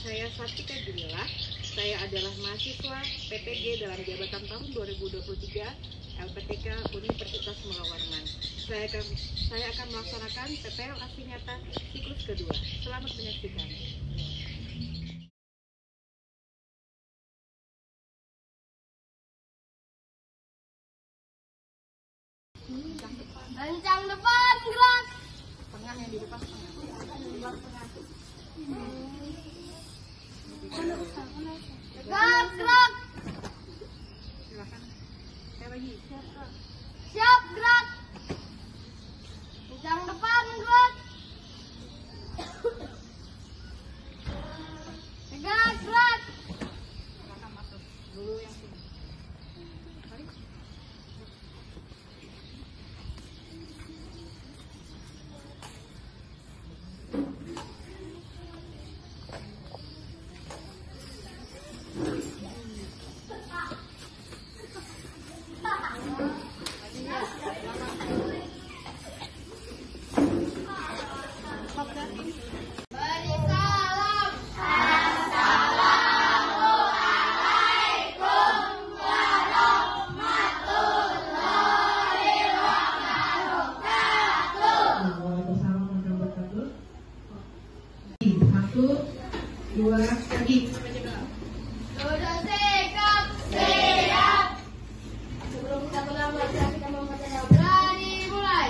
saya Sartika Junila. Saya adalah mahasiswa PPG dalam jabatan tahun 2023 LPTK Universitas Mula Warman. Saya akan melaksanakan PPL Aksi Nyata siklus kedua. Selamat menyaksikan. Rencang depan, gerak. Tengah yang di depan. Gerak, gerak. Silakan. Saya lagi. Siap, gerak. Rencang depan, gerak. Gerak, gerak. Silakan masuk dulu yang sini. Mari. Beri salam. Waalaikumsalam warahmatullahi wabarakatuh. 1, 2, pergi. Sudah sikap, siap. Sebelum kita berlama, kita membaca berani mulai.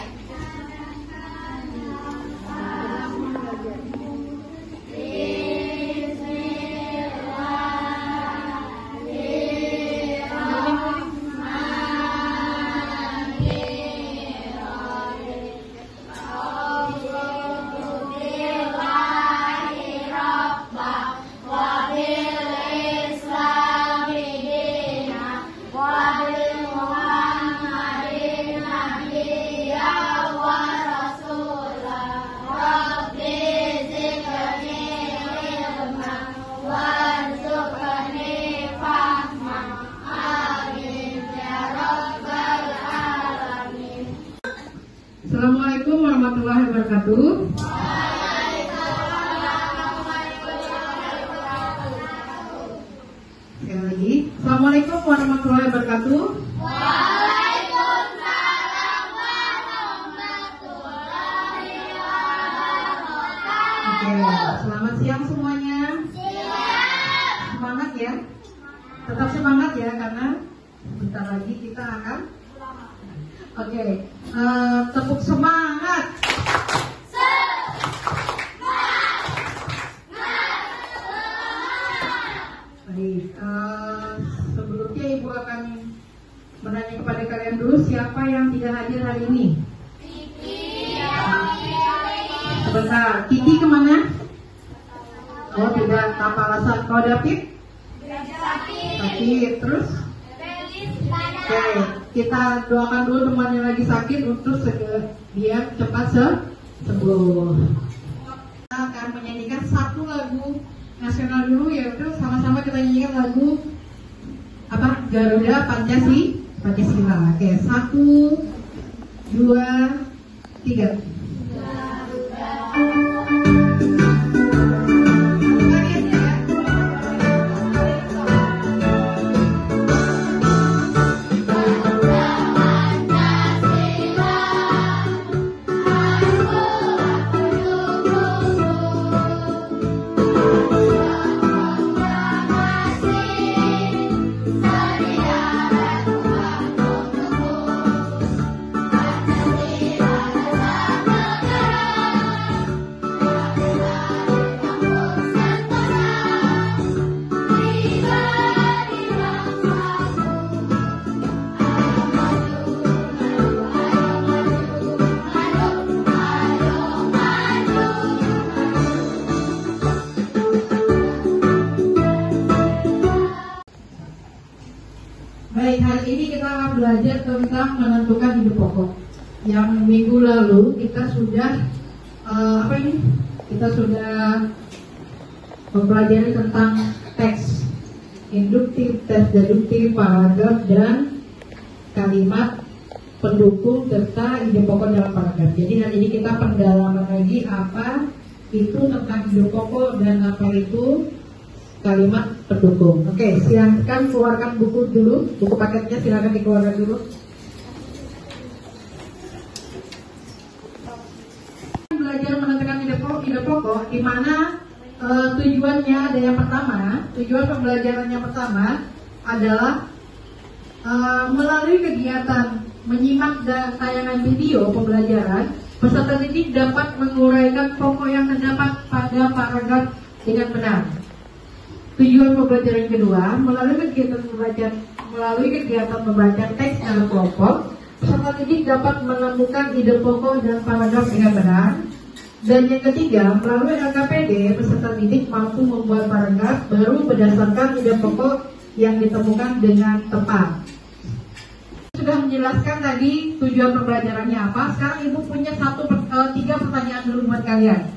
Assalamualaikum warahmatullahi wabarakatuh. Sekali lagi, Assalamualaikum warahmatullahi wabarakatuh. Oke, selamat siang semuanya. Semangat ya. Tetap semangat ya, karena bentar lagi kita akan. Oke, tepuk semangat. Baik, sebelumnya Ibu akan menanya kepada kalian dulu siapa yang tidak hadir hari ini. Sebentar, Kiki kemana? Oh tidak, tanpa alasan. Kalau David? Sakit, terus? Oke, kita doakan dulu temannya lagi sakit untuk dia cepat sembuh. Kita akan menyanyikan satu lagu nasional dulu, yaitu sama-sama kita nyanyikan lagu apa? Garuda Pancasila. Oke, 1, 2, 3. Baik, hari ini kita akan belajar tentang menentukan hidup pokok. Yang minggu lalu kita sudah Kita sudah mempelajari tentang teks induktif, teks deduktif, paragraf dan kalimat pendukung serta ide pokok dalam paragraf. Jadi hari ini kita pendalaman lagi apa itu tentang hidup pokok dan apa itu kalimat pendukung. Oke, silakan keluarkan buku dulu, buku paketnya silakan dikeluarkan dulu. Belajar menentukan ide pokok, di mana tujuannya ada yang pertama, tujuan pembelajaran yang pertama adalah melalui kegiatan menyimak dan tayangan video pembelajaran, peserta didik dapat menguraikan pokok yang terdapat pada paragraf dengan benar. Tujuan pembelajaran kedua, melalui kegiatan membaca teks dalam kelompok, peserta didik dapat menemukan ide pokok dan paragraf dengan benar. Dan yang ketiga, melalui LKPD, peserta didik mampu membuat paragraf baru berdasarkan ide pokok yang ditemukan dengan tepat. Sudah menjelaskan tadi tujuan pembelajarannya apa. Sekarang Ibu punya 3 pertanyaan dulu buat kalian.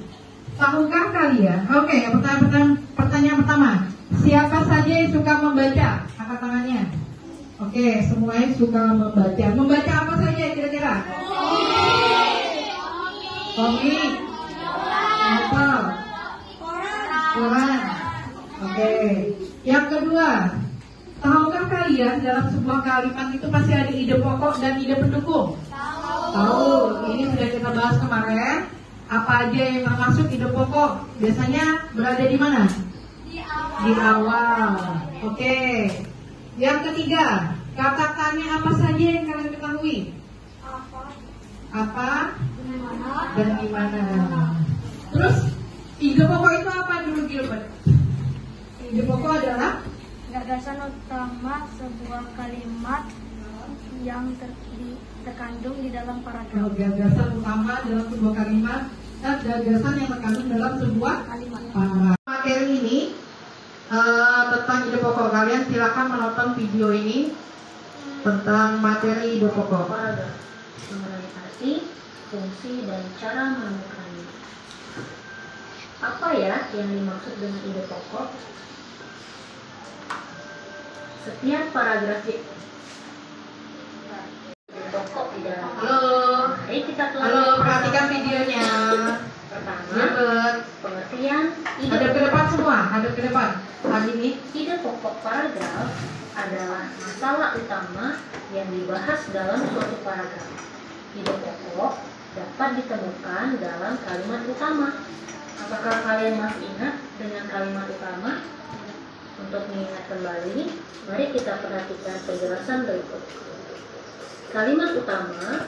Tahukah kalian? Oke, pertanyaan pertama. Siapa saja yang suka membaca? Angkat tangannya. Oke, semuanya suka membaca. Membaca apa saja kira-kira? Komik, novel, koran. Oke. Yang kedua, tahukah kalian dalam sebuah kalimat itu pasti ada ide pokok dan ide pendukung? Tahu. Ini sudah kita bahas kemarin. Apa aja yang termasuk ide pokok? Biasanya berada di mana? Di awal. Oke. Yang ketiga, katakannya apa saja yang kalian ketahui? Apa? Dan gimana? Terus ide pokok itu apa dulu, Gilbert? Ide pokok adalah Gagasan utama sebuah kalimat yang terkandung di dalam paragraf. Gagasan utama dalam sebuah kalimat dan gagasan yang terkandung dalam sebuah paragraf. Materi ini tentang ide pokok. Kalian silakan menonton video ini tentang materi ide pokok. Paragraf mengenai arti, fungsi, dan cara menemukannya. Apa ya yang dimaksud dengan ide pokok? Setiap paragraf ide pokok di dalam. Halo. Mari kita Halo, perhatikan videonya. Pertama, Gilbert. pengertian ide Hadap ke pokok. depan semua, hadap ke depan. Lagi nih. Ide pokok paragraf adalah masalah utama yang dibahas dalam suatu paragraf. Ide pokok dapat ditemukan dalam kalimat utama. Apakah kalian masih ingat dengan kalimat utama? Untuk mengingat kembali, mari kita perhatikan penjelasan berikut. Kalimat utama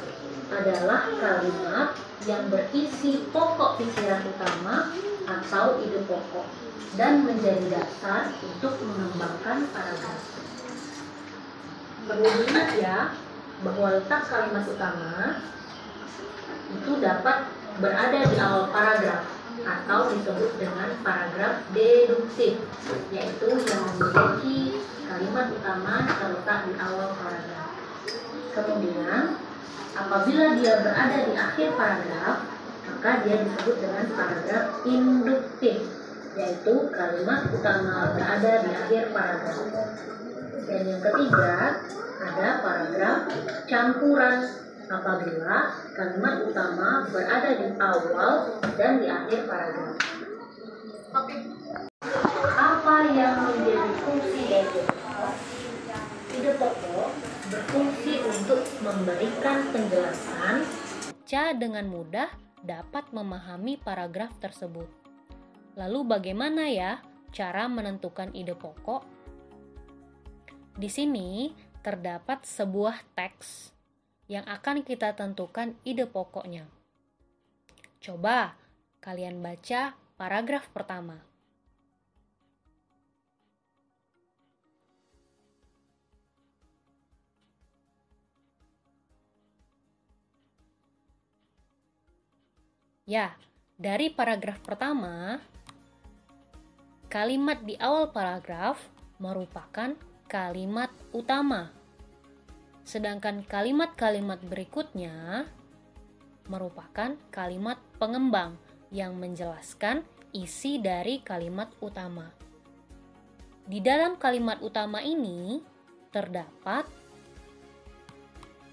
adalah kalimat yang berisi pokok pikiran utama atau ide pokok dan menjadi dasar untuk mengembangkan paragraf. Perlu diingat ya, bahwa letak kalimat utama itu dapat berada di awal paragraf atau disebut dengan paragraf deduktif, yaitu yang memiliki kalimat utama terletak di awal paragraf. Kemudian, apabila dia berada di akhir paragraf, maka dia disebut dengan paragraf induktif, yaitu kalimat utama berada di akhir paragraf. Dan yang ketiga, ada paragraf campuran, apabila kalimat utama berada di awal dan di akhir paragraf. Apa yang menjadi fungsi dari ide pokok? Ide pokok berfungsi untuk memberikan penjelasan. Baca dengan mudah dapat memahami paragraf tersebut. Lalu bagaimana ya cara menentukan ide pokok? Di sini terdapat sebuah teks yang akan kita tentukan ide pokoknya. Coba kalian baca paragraf pertama. Ya, dari paragraf pertama, kalimat di awal paragraf merupakan kalimat utama. Sedangkan kalimat-kalimat berikutnya merupakan kalimat pengembang yang menjelaskan isi dari kalimat utama. Di dalam kalimat utama ini terdapat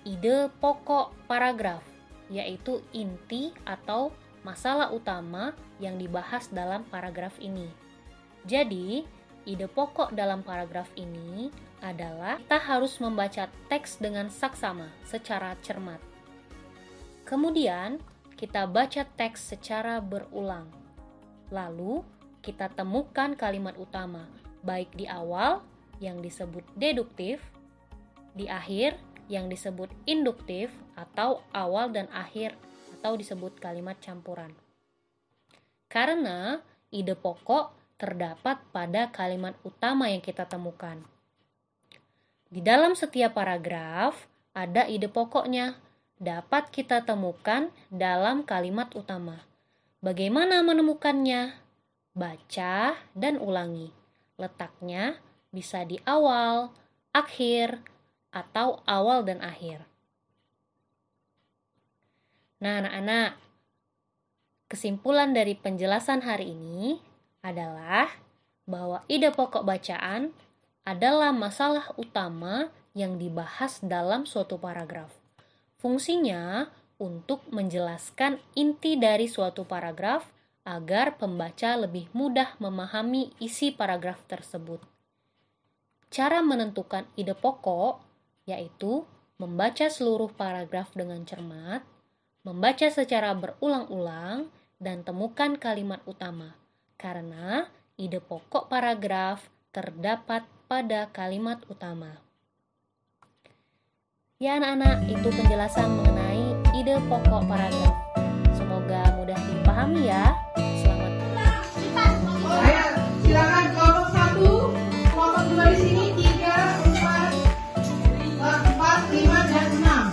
ide pokok paragraf, yaitu inti atau masalah utama yang dibahas dalam paragraf ini. Jadi, ide pokok dalam paragraf ini adalah kita harus membaca teks dengan saksama secara cermat. Kemudian, kita baca teks secara berulang. Lalu, kita temukan kalimat utama, baik di awal yang disebut deduktif, di akhir yang disebut induktif, atau awal dan akhir atau disebut kalimat campuran. Karena ide pokok terdapat pada kalimat utama yang kita temukan. Di dalam setiap paragraf ada ide pokoknya, dapat kita temukan dalam kalimat utama. Bagaimana menemukannya? Baca dan ulangi. Letaknya bisa di awal, akhir, atau awal dan akhir. Nah, anak-anak, kesimpulan dari penjelasan hari ini adalah bahwa ide pokok bacaan adalah masalah utama yang dibahas dalam suatu paragraf. Fungsinya untuk menjelaskan inti dari suatu paragraf agar pembaca lebih mudah memahami isi paragraf tersebut. Cara menentukan ide pokok yaitu membaca seluruh paragraf dengan cermat, membaca secara berulang-ulang, dan temukan kalimat utama. Karena ide pokok paragraf terdapat pada kalimat utama. Ya anak-anak, itu penjelasan mengenai ide pokok paragraf. Semoga mudah dipahami ya. Selamat. Ayo, silakan kelompok 1, kelompok 2 di sini 3, 4, 5 dan 6.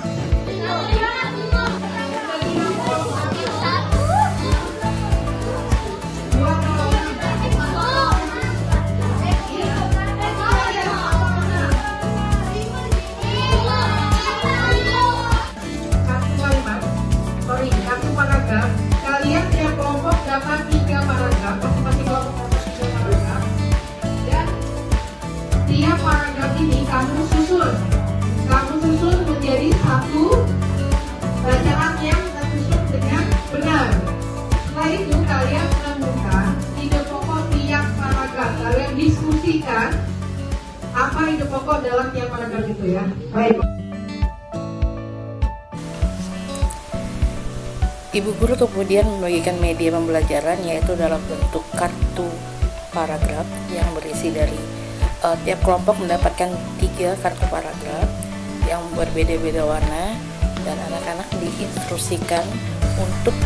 Kalian tiap kelompok dapat 3 paragraf, masing-masing kelompok dapat 3 paragraf, dan tiap paragraf ini kamu susun menjadi satu bacaan yang tersusun dengan benar. Setelah itu kalian menemukan ide pokok tiap paragraf, kalian diskusikan apa ide pokok dalam tiap paragraf itu ya. Baik. Ibu guru kemudian membagikan media pembelajaran yaitu dalam bentuk kartu paragraf yang berisi dari tiap kelompok mendapatkan 3 kartu paragraf yang berbeda-beda warna, dan anak-anak diinstruksikan untuk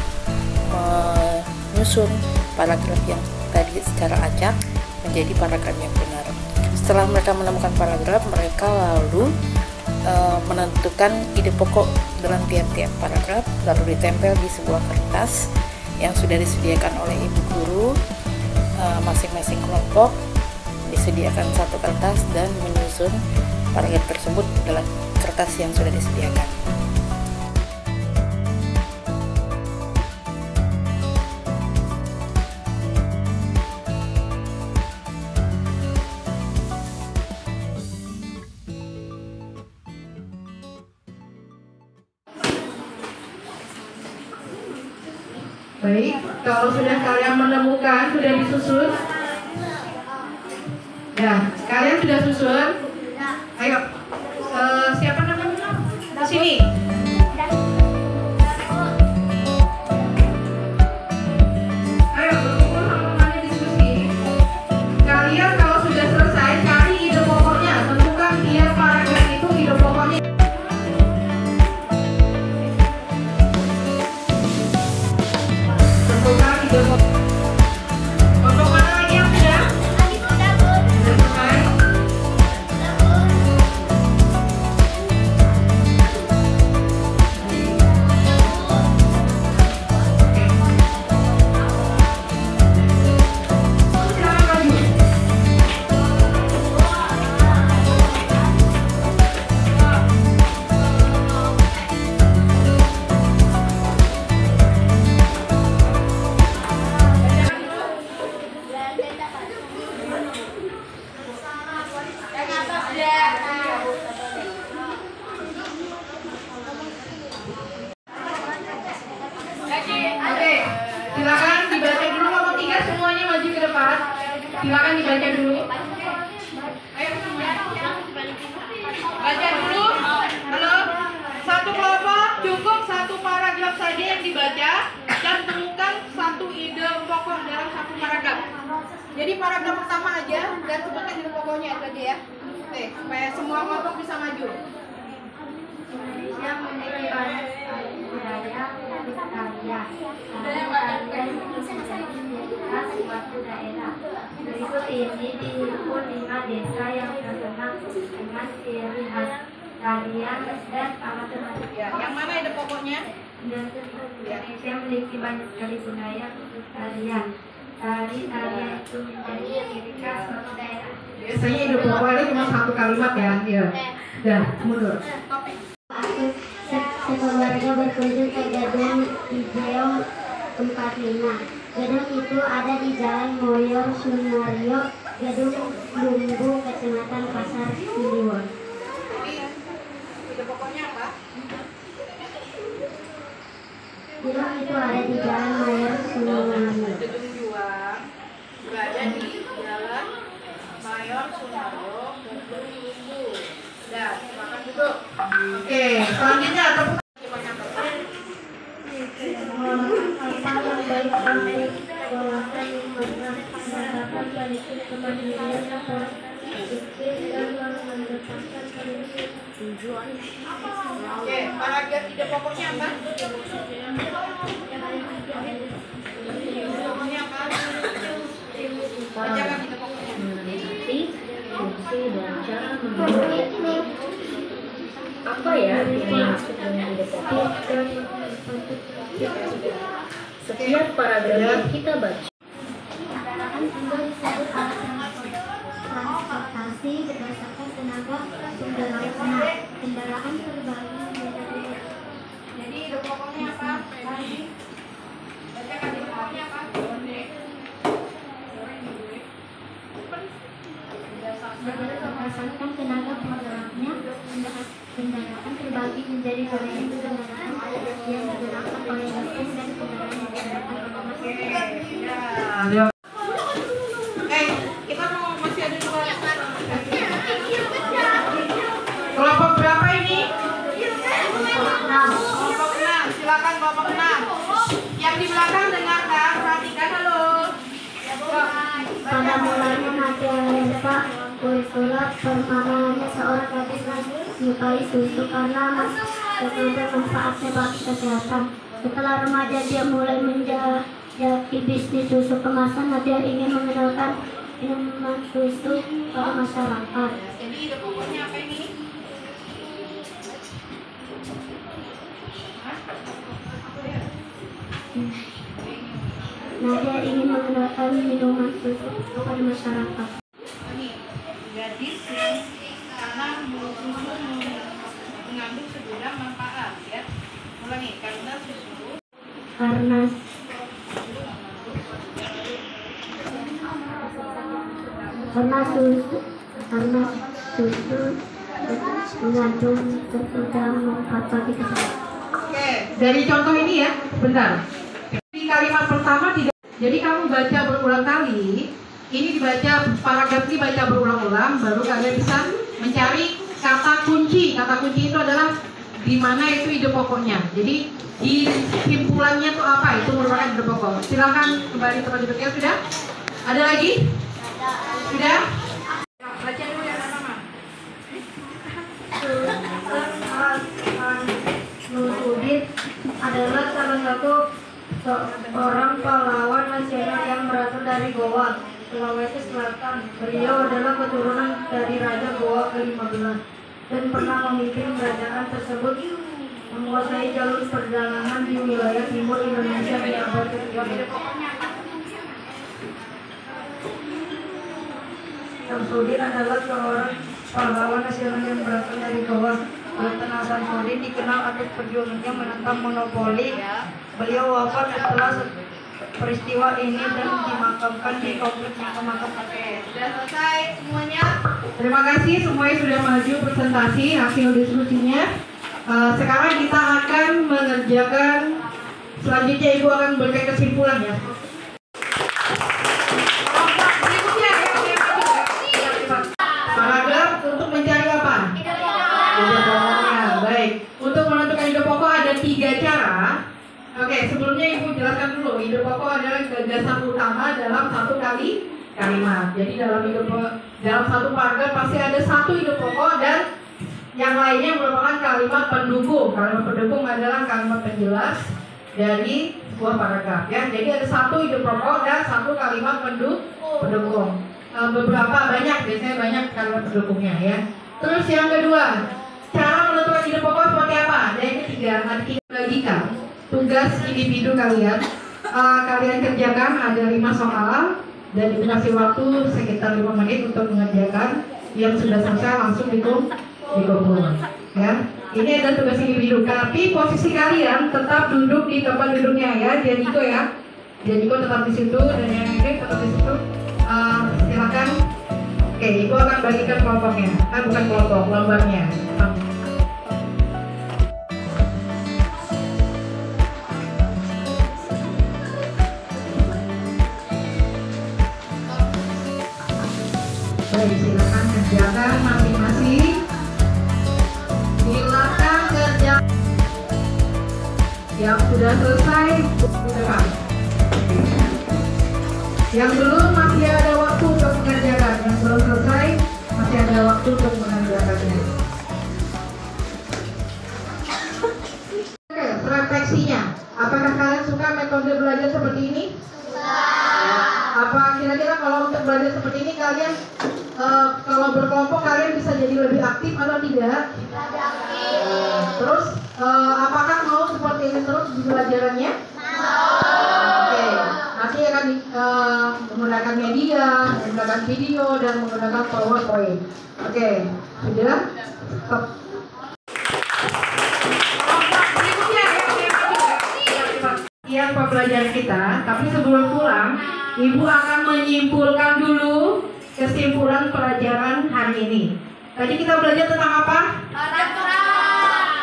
menyusun paragraf yang tadi secara acak menjadi paragraf yang benar. Setelah mereka menemukan paragraf, mereka lalu menentukan ide pokok dalam tiap-tiap paragraf, lalu ditempel di sebuah kertas yang sudah disediakan oleh ibu guru. Masing-masing kelompok disediakan satu kertas dan menyusun paragraf tersebut dalam kertas yang sudah disediakan. Baik, kalau sudah kalian menemukan, sudah disusun. Ya, kalian sudah susun. Ayo, siapa namanya? Di sini. Ayo, berkumpul sama-sama diskusi. Kalian kalau sudah selesai, cari ide pokoknya. Tentukan tiap paragraf itu ide pokoknya. Kelompok mana lagi yang sudah? Sudah selesai? Silakan maju. Oke, silakan dibaca dulu kelompok 3, semuanya maju ke depan. Silakan dibaca dulu. Jadi paragraf pertama aja dan sebutkan ide pokoknya itu aja ya. Oke, supaya semua kelompok bisa maju. Indonesia memiliki banyak sekali budaya karya. Karya itu menjadi khas suatu daerah. Berikut ini dihimpun 5 desa yang terkenal dengan ciri khas tarian dan alat-alat. Ya, yang mana ide pokoknya? Indonesia memiliki banyak sekali budaya khusus tarian. Tarian itu menjadi ciri khas suatu daerah. Biasanya ide pokoknya cuma satu kalimat ya. Iya. Dan mundur. Sekeluarga berkunjung ke gedung Hijau 45. Gedung itu ada di Jalan Moyor Sunario, Gedung Lumbu, Kecamatan Pasar Ciliwung. Ide pokoknya apa? Gedung itu ada di Jalan Moyor Sunario. Gedung Juang berada di Jalan Mayor Sunaro, Gedung Lumbu. Dah, silakan duduk. Oke, selanjutnya tepuk Apa yang baik baik wawasan yang mengatakan politik kemandirian politik dan mengedepankan prinsip tujuan. Oke, paragraf ide pokoknya apa? Ide pokoknya apa? Bacakan ide pokoknya. Mengenai fungsi dan cara memiliki. Apa ya yang dimaksud dengan ide pokok? Setiap paragraf yang kita baca Kendaraan juga disebut alat transportasi berdasarkan tenaga sumber lainnya. Kendaraan terbagi menjadi. Jadi ide pokoknya apa? Bacakan ide pokoknya apa? Berdasarkan tenaga penggeraknya, kendaraan terbagi menjadi bagian kendaraan yang digerakkan oleh mesin dan kendaraan yang digerakkan oleh mesin. ya. Kita mau masih ada dua. Kelompok berapa ini? Kelompok 6, silakan kelompok 6. Yang di belakang dengarkan, perhatikan halo. Pada mulanya Nadia Lesa Ursula permalangannya seorang gadis yang menyukai susu karena terkandung manfaatnya bagi kesehatan. Setelah remaja dia mulai menjajaki bisnis susu kemasan. Nadia ingin mengenalkan minuman susu pada masyarakat. Jadi ide pokoknya apa ini? Nadia ingin mengenalkan minuman susu kepada masyarakat. Ini gadis yang karena susu mengandung segudang manfaat ya. Ulangi, karena susu Karena susu mengandung segudang manfaat bagi kesehatan. Oke, dari contoh ini ya, bentar. Di kalimat pertama tidak. Jadi kamu baca berulang kali. Ini dibaca paragraf ini baca berulang-ulang, baru kalian bisa mencari kata kunci. Kata kunci itu adalah di mana itu ide pokoknya. Jadi di simpulannya itu apa? Itu merupakan ide pokok. Silakan kembali tempat duduknya. Sudah? Ada lagi? Sudah? baca dulu yang pertama. Nurdin adalah salah satu seorang pahlawan nasional yang berasal dari Goa, Sulawesi Selatan. Beliau adalah keturunan dari Raja Goa ke-15 dan pernah memimpin kerajaan tersebut menguasai jalur perjalanan di wilayah timur Indonesia di abad ke-13. Samsudin adalah seorang pahlawan nasional yang berasal dari Goa. Sultan Samsudin dikenal atas perjuangannya menentang monopoli. Beliau wafat setelah peristiwa ini dan dimakamkan di kompleks makam. Sudah selesai semuanya? Terima kasih semuanya sudah maju presentasi hasil diskusinya. Sekarang kita akan mengerjakan, selanjutnya Ibu akan memberikan kesimpulan ya. Paragraf untuk mencari apa? Ide pokoknya. Baik. Untuk menentukan ide pokok ada 3 cara. Oke, sebelumnya Ibu jelaskan dulu. Ide pokok adalah gagasan utama dalam satu kalimat. kalimat. Jadi dalam satu paragraf pasti ada satu ide pokok dan yang lainnya merupakan kalimat pendukung. Kalimat pendukung adalah kalimat penjelas dari sebuah paragraf ya. Jadi ada satu ide pokok dan satu kalimat pendukung. Beberapa biasanya banyak kalimat pendukungnya ya. Terus yang kedua, cara menentukan ide pokok seperti apa? Dan yang ketiga, ada kita bagikan tugas individu kalian. Kalian kerjakan ada 5 soal dan dikasih waktu sekitar 5 menit untuk mengerjakan. Yang sudah selesai langsung dikumpul ya. Ini adalah tugas individu, tapi posisi kalian tetap duduk di tempat duduknya ya. Jadiko ya, Jadiko tetap di situ dan yang lain tetap di situ. Silakan. Oke, ibu akan bagikan kelompoknya. Bukan kelompok, lembarnya. Baik, silakan kerjakan masing-masing. Silakan kerja. Yang sudah selesai, bukan. Yang belum masih ada waktu untuk mengerjakan. Yang belum selesai masih ada waktu untuk mengerjakannya. Oke, refleksinya. Apakah kalian suka metode belajar seperti ini? Apa kira-kira kalau untuk belajar seperti ini kalian kalau berkelompok kalian bisa jadi lebih aktif atau tidak? Terus apakah mau seperti ini terus di pelajarannya? Oke, nanti akan menggunakan media, menggunakan video dan menggunakan PowerPoint. Oke, sudah? Stop. Sekian pembelajaran kita, tapi sebelum pulang, Ibu akan menyimpulkan dulu kesimpulan pelajaran hari ini. Tadi kita belajar tentang apa?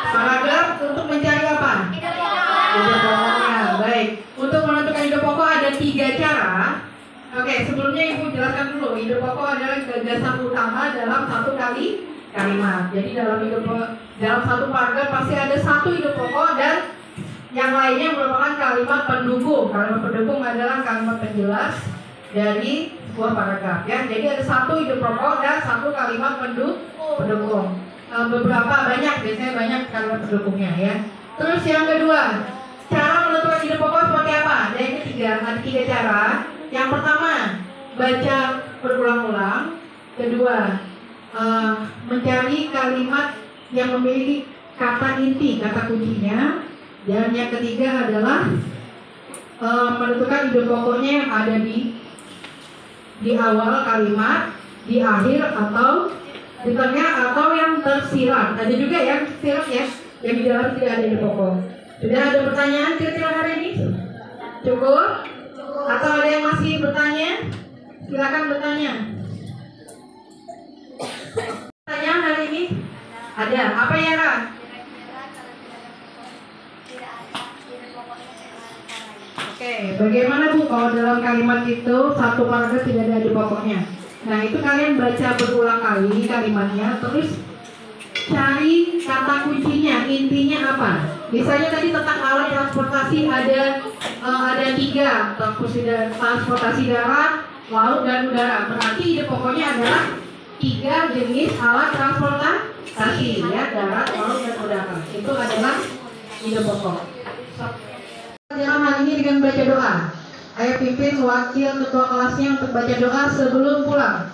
Paragraf untuk mencari apa? Ide pokoknya. Baik. Untuk menentukan ide pokok ada 3 cara. Oke, sebelumnya Ibu jelaskan dulu. Ide pokok adalah gagasan utama dalam satu kalimat. Jadi dalam satu paragraf pasti ada satu ide pokok dan yang lainnya merupakan kalimat pendukung. Kalimat pendukung adalah kalimat penjelas dari sebuah paragraf ya. Jadi ada satu ide pokok dan satu kalimat pendukung. Beberapa biasanya banyak kalimat pendukungnya ya. Terus yang kedua, cara menentukan ide pokok seperti apa? Dan yang ketiga, ada 3 cara. Yang pertama, baca berulang-ulang. Kedua, mencari kalimat yang memiliki kata inti, kata kuncinya. Dan yang ketiga adalah menentukan ide pokoknya yang ada di awal kalimat, di akhir atau di tengah atau yang tersirat. Ada juga yang tersirat ya, yang di dalam tidak ada ide pokok. Sudah ada pertanyaan kira-kira hari ini? Cukup? Atau ada yang masih bertanya? Silakan bertanya. Pertanyaan hari ini? Ada. Apa ya, Ra? Oke, bagaimana Bu kalau dalam kalimat itu satu paragraf tidak ada ide pokoknya? Nah, itu kalian baca berulang kali kalimatnya, terus cari kata kuncinya, intinya apa? Misalnya tadi tentang alat transportasi ada 3, transportasi darat, laut dan udara. Berarti ide pokoknya adalah 3 jenis alat transportasi ya, darat, laut dan udara. Itu adalah ide pokok. Dalam hal ini dengan baca doa. Ayo pimpin wakil ketua kelasnya untuk baca doa sebelum pulang.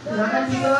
Silakan, Ciko.